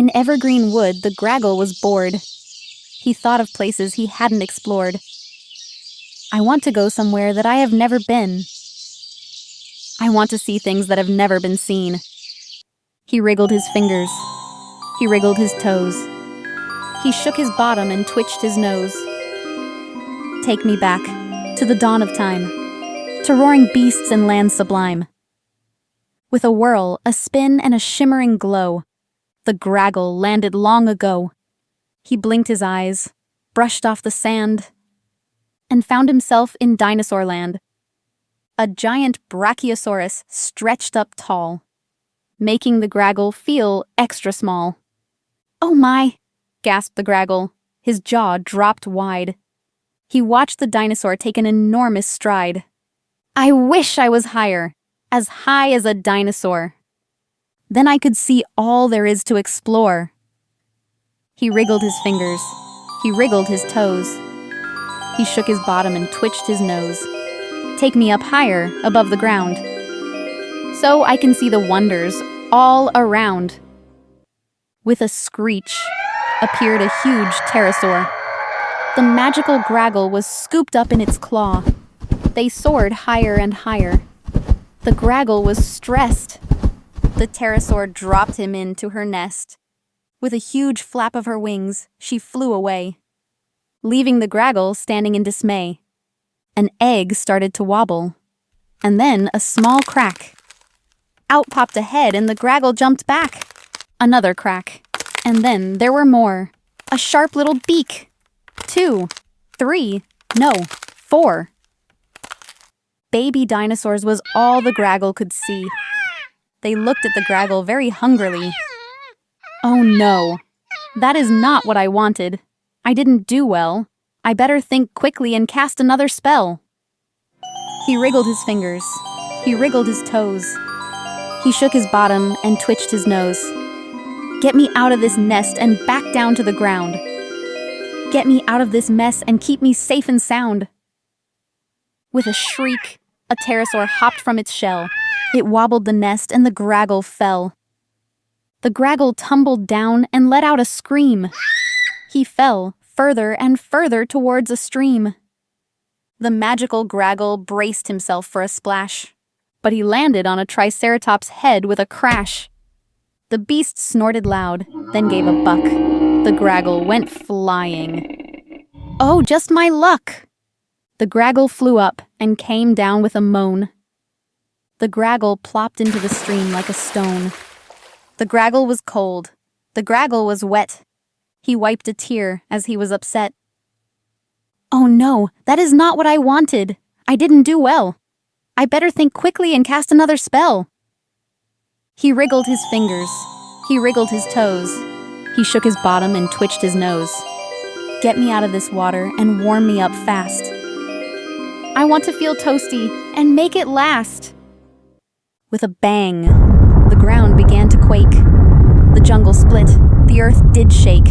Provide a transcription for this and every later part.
In evergreen wood, the Graggle was bored. He thought of places he hadn't explored. I want to go somewhere that I have never been. I want to see things that have never been seen. He wriggled his fingers. He wriggled his toes. He shook his bottom and twitched his nose. Take me back to the dawn of time, to roaring beasts and lands sublime. With a whirl, a spin, and a shimmering glow, the Graggle landed long ago. He blinked his eyes, brushed off the sand, and found himself in Dinosaur land. A giant Brachiosaurus stretched up tall, making the Graggle feel extra small. "Oh my," gasped the Graggle. His jaw dropped wide. He watched the dinosaur take an enormous stride. "I wish I was higher, as high as a dinosaur. Then I could see all there is to explore." He wriggled his fingers. He wriggled his toes. He shook his bottom and twitched his nose. "Take me up higher, above the ground, so I can see the wonders all around." With a screech, appeared a huge Pterosaur. The Magical Graggle was scooped up in its claw. They soared higher and higher. The Graggle was stressed. The Pterosaur dropped him into her nest. With a huge flap of her wings, she flew away, leaving the Graggle standing in dismay. An egg started to wobble, and then a small crack. Out popped a head and the Graggle jumped back. Another crack, and then there were more. A sharp little beak. 2, 3, no, 4. Baby dinosaurs was all the Graggle could see. They looked at the Graggle very hungrily. "Oh no, that is not what I wanted. I didn't do well. I better think quickly and cast another spell." He wriggled his fingers. He wriggled his toes. He shook his bottom and twitched his nose. "Get me out of this nest and back down to the ground. Get me out of this mess and keep me safe and sound." With a shriek, a Pterosaur hopped from its shell. It wobbled the nest and the Graggle fell. The Graggle tumbled down and let out a scream. He fell further and further towards a stream. The Magical Graggle braced himself for a splash, but he landed on a Triceratops' head with a crash. The beast snorted loud, then gave a buck. The Graggle went flying. "Oh, just my luck!" The Graggle flew up and came down with a moan. The Graggle plopped into the stream like a stone. The Graggle was cold. The Graggle was wet. He wiped a tear as he was upset. "Oh no, that is not what I wanted. I didn't do well. I better think quickly and cast another spell." He wriggled his fingers. He wriggled his toes. He shook his bottom and twitched his nose. "Get me out of this water and warm me up fast. I want to feel toasty and make it last." With a bang, the ground began to quake. The jungle split. The earth did shake.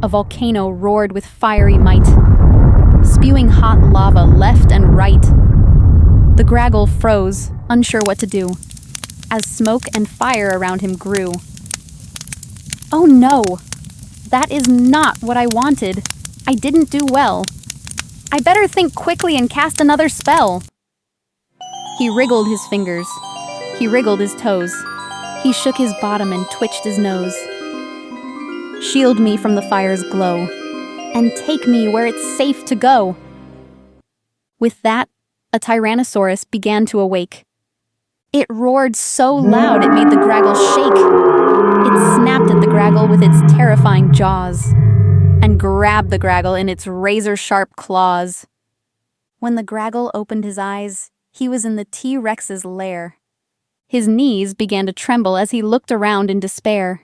A volcano roared with fiery might, spewing hot lava left and right. The Graggle froze, unsure what to do, as smoke and fire around him grew. "Oh no, that is not what I wanted. I didn't do well. I better think quickly and cast another spell." He wriggled his fingers. He wriggled his toes. He shook his bottom and twitched his nose. "Shield me from the fire's glow, and take me where it's safe to go." With that, a Tyrannosaurus began to awake. It roared so loud it made the Graggle shake. It snapped at the Graggle with its terrifying jaws, and grabbed the Graggle in its razor-sharp claws. When the Graggle opened his eyes, he was in the T-Rex's lair. His knees began to tremble as he looked around in despair.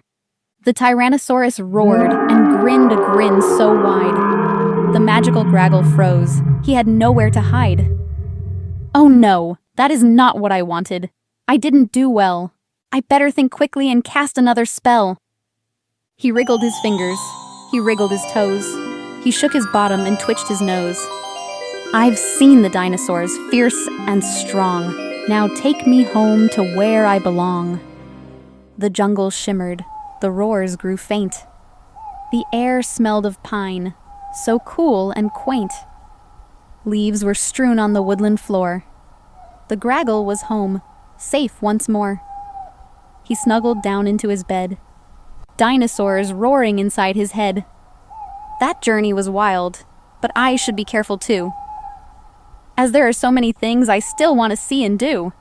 The Tyrannosaurus roared and grinned a grin so wide. The Magical Graggle froze. He had nowhere to hide. "Oh no, that is not what I wanted. I didn't do well. I better think quickly and cast another spell." He wriggled his fingers. He wriggled his toes. He shook his bottom and twitched his nose. "I've seen the dinosaurs, fierce and strong. Now take me home to where I belong." The jungle shimmered. The roars grew faint. The air smelled of pine, so cool and quaint. Leaves were strewn on the woodland floor. The Graggle was home, safe once more. He snuggled down into his bed. Dinosaurs roaring inside his head. That journey was wild, but I should be careful too, as there are so many things I still want to see and do.